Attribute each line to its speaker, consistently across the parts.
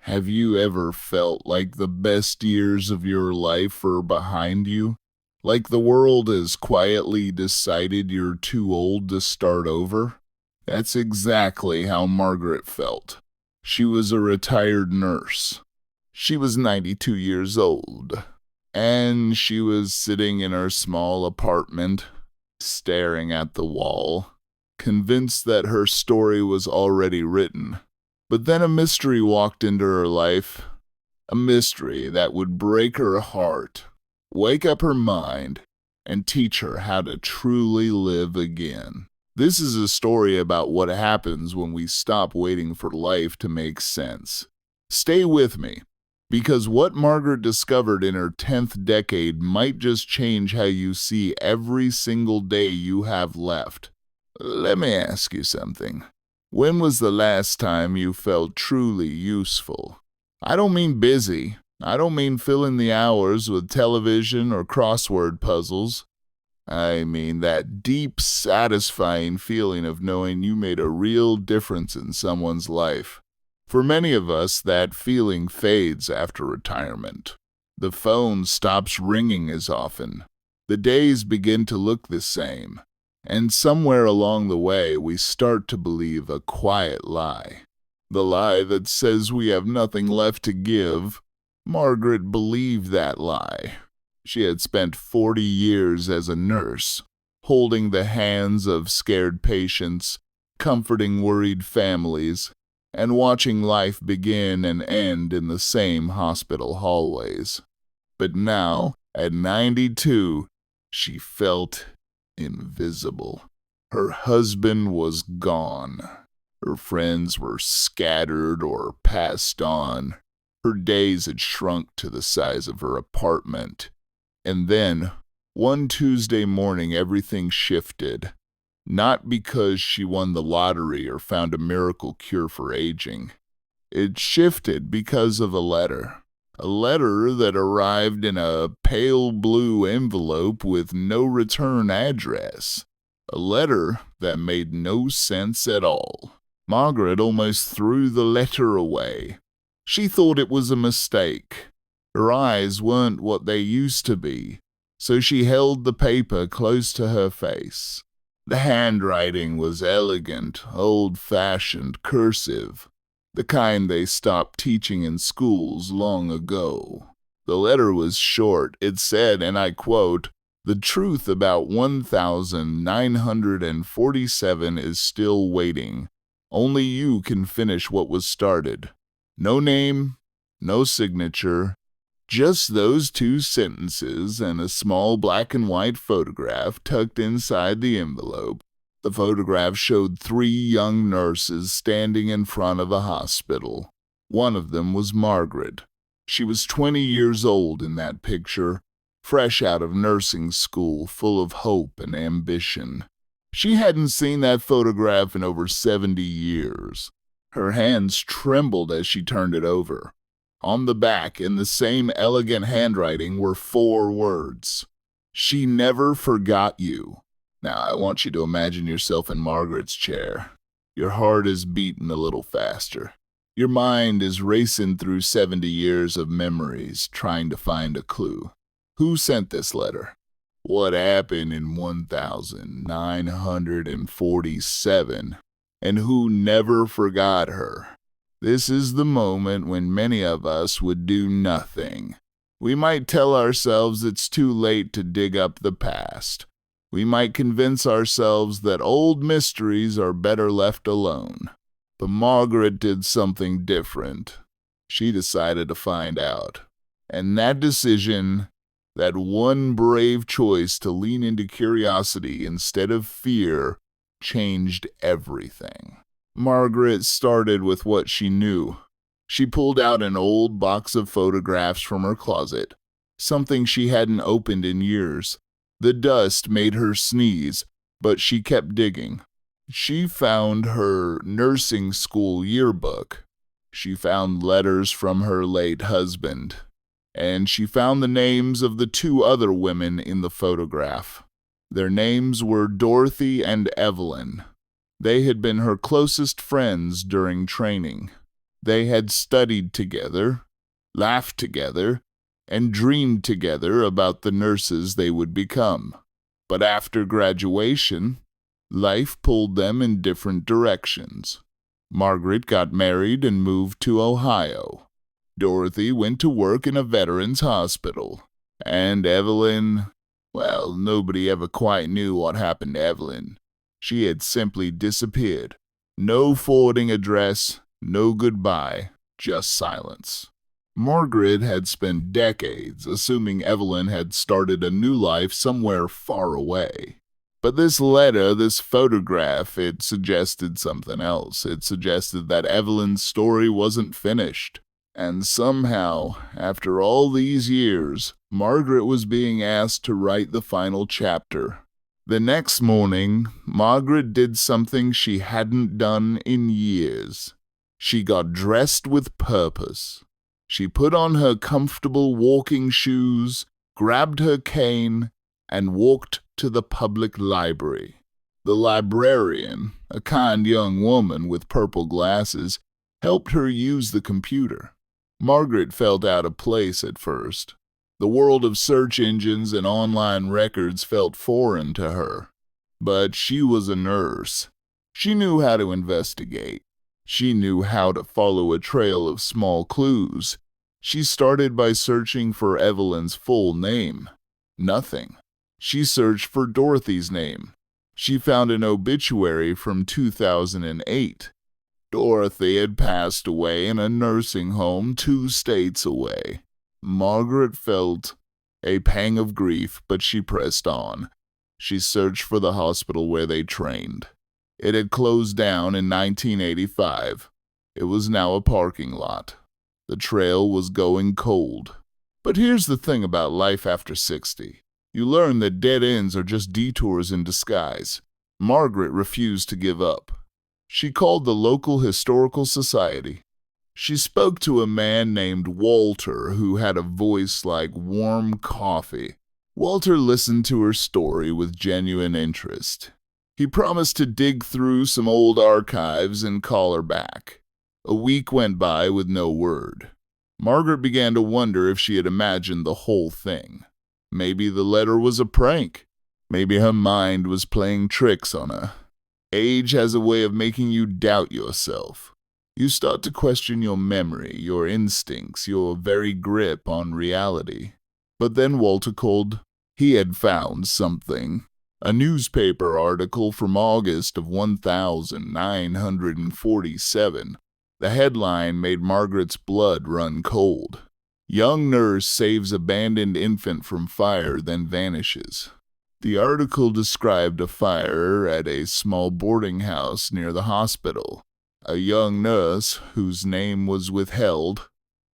Speaker 1: Have you ever felt like the best years of your life are behind you? Like the world has quietly decided you're too old to start over? That's exactly how Margaret felt. She was a retired nurse. She was 92 years old, and she was sitting in her small apartment, staring at the wall, convinced that her story was already written. But then a mystery walked into her life, a mystery that would break her heart, wake up her mind, and teach her how to truly live again. This is a story about what happens when we stop waiting for life to make sense. Stay with me, because what Margaret discovered in her 10th decade might just change how you see every single day you have left. Let me ask you something. When was the last time you felt truly useful? I don't mean busy. I don't mean filling the hours with television or crossword puzzles. I mean that deep, satisfying feeling of knowing you made a real difference in someone's life. For many of us, that feeling fades after retirement. The phone stops ringing as often. The days begin to look the same. And somewhere along the way, we start to believe a quiet lie. The lie that says we have nothing left to give. Margaret believed that lie. She had spent 40 years as a nurse, holding the hands of scared patients, comforting worried families, and watching life begin and end in the same hospital hallways. But now, at 92, she felt invisible. Her husband was gone. Her friends were scattered or passed on. Her days had shrunk to the size of her apartment. And then, one Tuesday morning, everything shifted. Not because she won the lottery or found a miracle cure for aging. It shifted because of a letter. A letter that arrived in a pale blue envelope with no return address. A letter that made no sense at all. Margaret almost threw the letter away. She thought it was a mistake. Her eyes weren't what they used to be, so she held the paper close to her face. The handwriting was elegant, old-fashioned cursive. The kind they stopped teaching in schools long ago. The letter was short. It said, and I quote, "The truth about 1947 is still waiting. Only you can finish what was started." No name, no signature, just those two sentences and a small black and white photograph tucked inside the envelope. The photograph showed 3 young nurses standing in front of a hospital. One of them was Margaret. She was 20 years old in that picture, fresh out of nursing school, full of hope and ambition. She hadn't seen that photograph in over 70 years. Her hands trembled as she turned it over. On the back, in the same elegant handwriting, were 4 words. "She never forgot you." Now, I want you to imagine yourself in Margaret's chair. Your heart is beating a little faster. Your mind is racing through 70 years of memories, trying to find a clue. Who sent this letter? What happened in 1947? And who never forgot her? This is the moment when many of us would do nothing. We might tell ourselves it's too late to dig up the past. We might convince ourselves that old mysteries are better left alone. But Margaret did something different. She decided to find out. And that decision, that one brave choice to lean into curiosity instead of fear, changed everything. Margaret started with what she knew. She pulled out an old box of photographs from her closet, something she hadn't opened in years. The dust made her sneeze, but she kept digging. She found her nursing school yearbook. She found letters from her late husband. And she found the names of the 2 other women in the photograph. Their names were Dorothy and Evelyn. They had been her closest friends during training. They had studied together, laughed together, and dreamed together about the nurses they would become. But after graduation, life pulled them in different directions. Margaret got married and moved to Ohio. Dorothy went to work in a veterans hospital. And Evelyn, well, nobody ever quite knew what happened to Evelyn. She had simply disappeared. No forwarding address, no goodbye, just silence. Margaret had spent decades assuming Evelyn had started a new life somewhere far away. But this letter, this photograph, it suggested something else. It suggested that Evelyn's story wasn't finished. And somehow, after all these years, Margaret was being asked to write the final chapter. The next morning, Margaret did something she hadn't done in years. She got dressed with purpose. She put on her comfortable walking shoes, grabbed her cane, and walked to the public library. The librarian, a kind young woman with purple glasses, helped her use the computer. Margaret felt out of place at first. The world of search engines and online records felt foreign to her. But she was a nurse. She knew how to investigate. She knew how to follow a trail of small clues. She started by searching for Evelyn's full name. Nothing. She searched for Dorothy's name. She found an obituary from 2008. Dorothy had passed away in a nursing home 2 states away. Margaret felt a pang of grief, but she pressed on. She searched for the hospital where they trained. It had closed down in 1985. It was now a parking lot. The trail was going cold. But here's the thing about life after 60. You learn that dead ends are just detours in disguise. Margaret refused to give up. She called the local historical society. She spoke to a man named Walter who had a voice like warm coffee. Walter listened to her story with genuine interest. He promised to dig through some old archives and call her back. A week went by with no word. Margaret began to wonder if she had imagined the whole thing. Maybe the letter was a prank. Maybe her mind was playing tricks on her. Age has a way of making you doubt yourself. You start to question your memory, your instincts, your very grip on reality. But then Walter called. He had found something. A newspaper article from August of 1947. The headline made Margaret's blood run cold. Young nurse saves abandoned infant from fire, then vanishes. The article described a fire at a small boarding house near the hospital. A young nurse, whose name was withheld,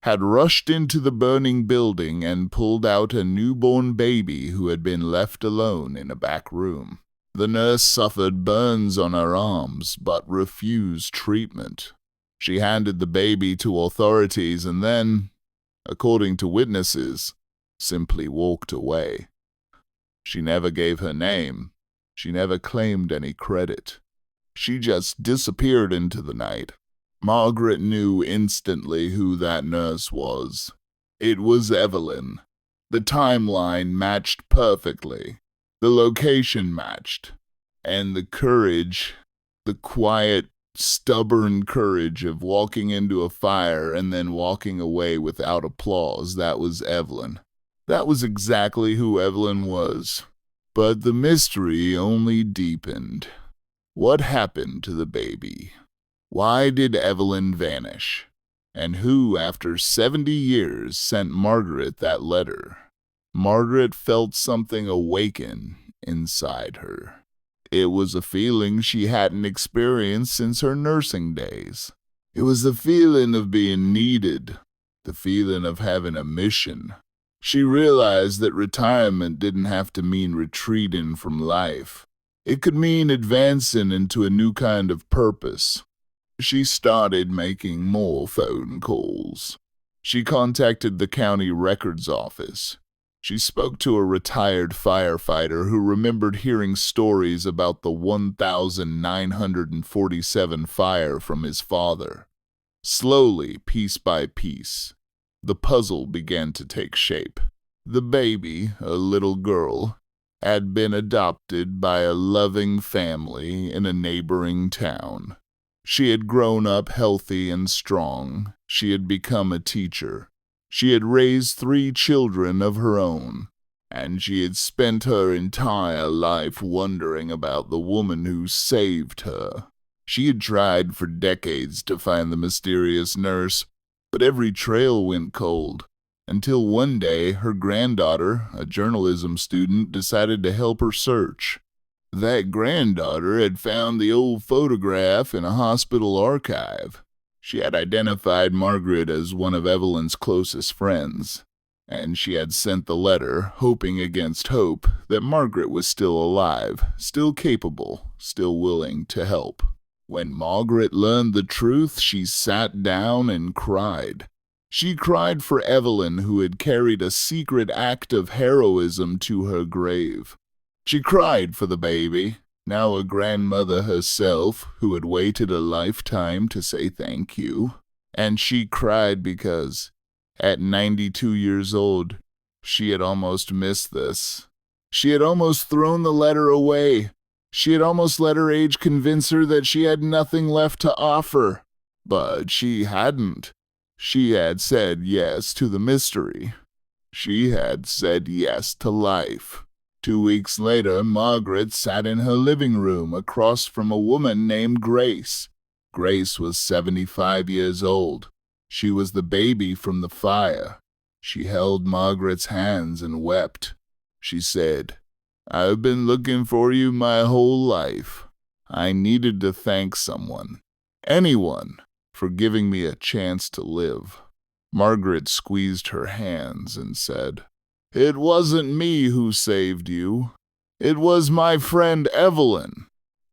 Speaker 1: had rushed into the burning building and pulled out a newborn baby who had been left alone in a back room. The nurse suffered burns on her arms, but refused treatment. She handed the baby to authorities and then, according to witnesses, simply walked away. She never gave her name. She never claimed any credit. She just disappeared into the night. Margaret knew instantly who that nurse was. It was Evelyn. The timeline matched perfectly. The location matched. And the courage, the quiet, stubborn courage of walking into a fire and then walking away without applause, that was Evelyn. That was exactly who Evelyn was. But the mystery only deepened. What happened to the baby? Why did Evelyn vanish? And who, after 70 years, sent Margaret that letter? Margaret felt something awaken inside her. It was a feeling she hadn't experienced since her nursing days. It was the feeling of being needed, the feeling of having a mission. She realized that retirement didn't have to mean retreating from life. It could mean advancing into a new kind of purpose. She started making more phone calls. She contacted the county records office. She spoke to a retired firefighter who remembered hearing stories about the 1947 fire from his father. Slowly, piece by piece, the puzzle began to take shape. The baby, a little girl, had been adopted by a loving family in a neighboring town. She had grown up healthy and strong. She had become a teacher. She had raised 3 children of her own, and she had spent her entire life wondering about the woman who saved her. She had tried for decades to find the mysterious nurse, but every trail went cold, until one day her granddaughter, a journalism student, decided to help her search. That granddaughter had found the old photograph in a hospital archive. She had identified Margaret as one of Evelyn's closest friends, and she had sent the letter, hoping against hope that Margaret was still alive, still capable, still willing to help. When Margaret learned the truth, she sat down and cried. She cried for Evelyn, who had carried a secret act of heroism to her grave. She cried for the baby, now a grandmother herself, who had waited a lifetime to say thank you. And she cried because, at 92 years old, she had almost missed this. She had almost thrown the letter away. She had almost let her age convince her that she had nothing left to offer. But she hadn't. She had said yes to the mystery. She had said yes to life. 2 weeks later, Margaret sat in her living room across from a woman named Grace. Grace was 75 years old. She was the baby from the fire. She held Margaret's hands and wept. She said, "I've been looking for you my whole life. I needed to thank someone, anyone, for giving me a chance to live." Margaret squeezed her hands and said, "It wasn't me who saved you. It was my friend Evelyn.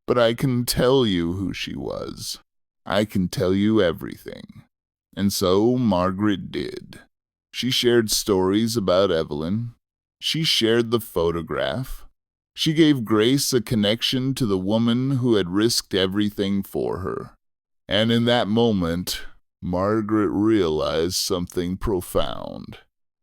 Speaker 1: But I can tell you who she was. I can tell you everything." And so Margaret did. She shared stories about Evelyn. She shared the photograph. She gave Grace a connection to the woman who had risked everything for her. And in that moment, Margaret realized something profound.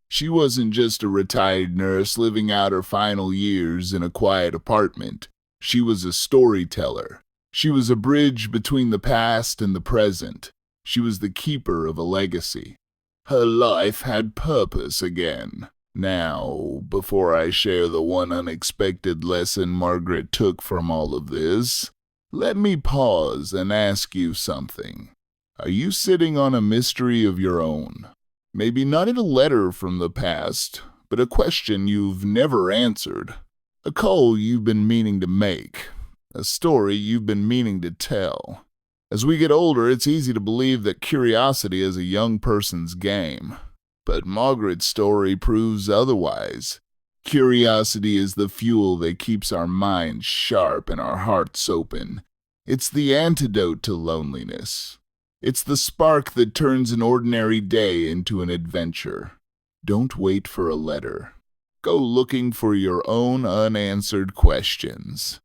Speaker 1: She wasn't just a retired nurse living out her final years in a quiet apartment. She was a storyteller. She was a bridge between the past and the present. She was the keeper of a legacy. Her life had purpose again. Now, before I share the one unexpected lesson Margaret took from all of this, let me pause and ask you something. Are you sitting on a mystery of your own? Maybe not in a letter from the past, but a question you've never answered. A call you've been meaning to make. A story you've been meaning to tell. As we get older, it's easy to believe that curiosity is a young person's game. But Margaret's story proves otherwise. Curiosity is the fuel that keeps our minds sharp and our hearts open. It's the antidote to loneliness. It's the spark that turns an ordinary day into an adventure. Don't wait for a letter. Go looking for your own unanswered questions.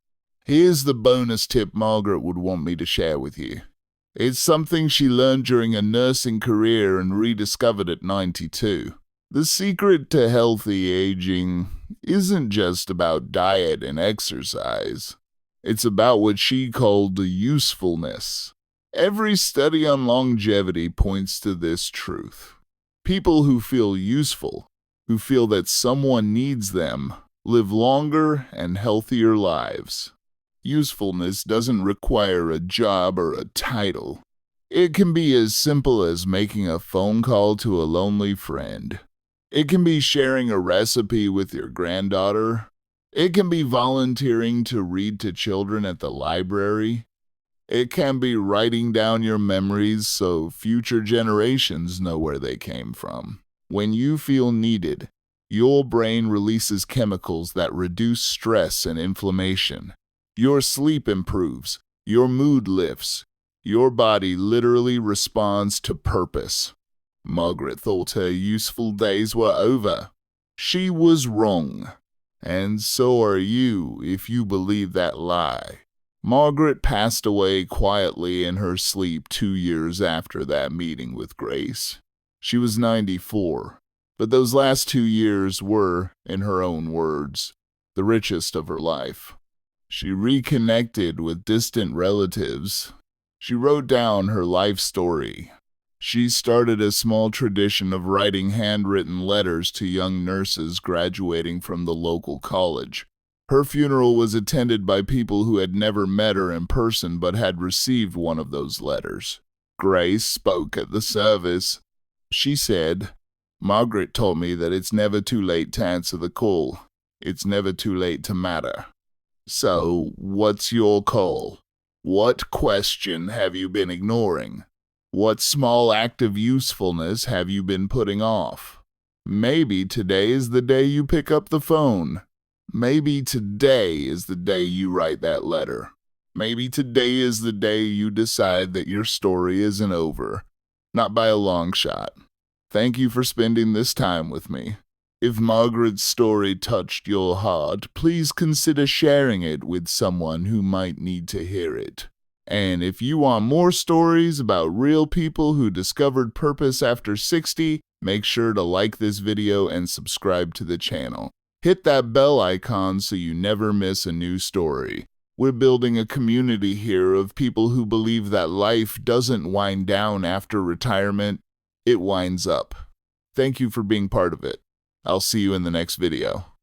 Speaker 1: Here's the bonus tip Margaret would want me to share with you. It's something she learned during a nursing career and rediscovered at 92. The secret to healthy aging isn't just about diet and exercise. It's about what she called the usefulness. Every study on longevity points to this truth. People who feel useful, who feel that someone needs them, live longer and healthier lives. Usefulness doesn't require a job or a title. It can be as simple as making a phone call to a lonely friend. It can be sharing a recipe with your granddaughter. It can be volunteering to read to children at the library. It can be writing down your memories so future generations know where they came from. When you feel needed, your brain releases chemicals that reduce stress and inflammation. Your sleep improves, your mood lifts, your body literally responds to purpose. Margaret thought her useful days were over. She was wrong. And so are you if you believe that lie. Margaret passed away quietly in her sleep 2 years after that meeting with Grace. She was 94, but those last 2 years were, in her own words, the richest of her life. She reconnected with distant relatives. She wrote down her life story. She started a small tradition of writing handwritten letters to young nurses graduating from the local college. Her funeral was attended by people who had never met her in person but had received one of those letters. Grace spoke at the service. She said, "Margaret told me that it's never too late to answer the call. It's never too late to matter. So, what's your call? What question have you been ignoring? What small act of usefulness have you been putting off? Maybe today is the day you pick up the phone. Maybe today is the day you write that letter. Maybe today is the day you decide that your story isn't over. Not by a long shot. Thank you for spending this time with me. If Margaret's story touched your heart, please consider sharing it with someone who might need to hear it. And if you want more stories about real people who discovered purpose after 60, make sure to like this video and subscribe to the channel. Hit that bell icon so you never miss a new story. We're building a community here of people who believe that life doesn't wind down after retirement, it winds up. Thank you for being part of it. I'll see you in the next video.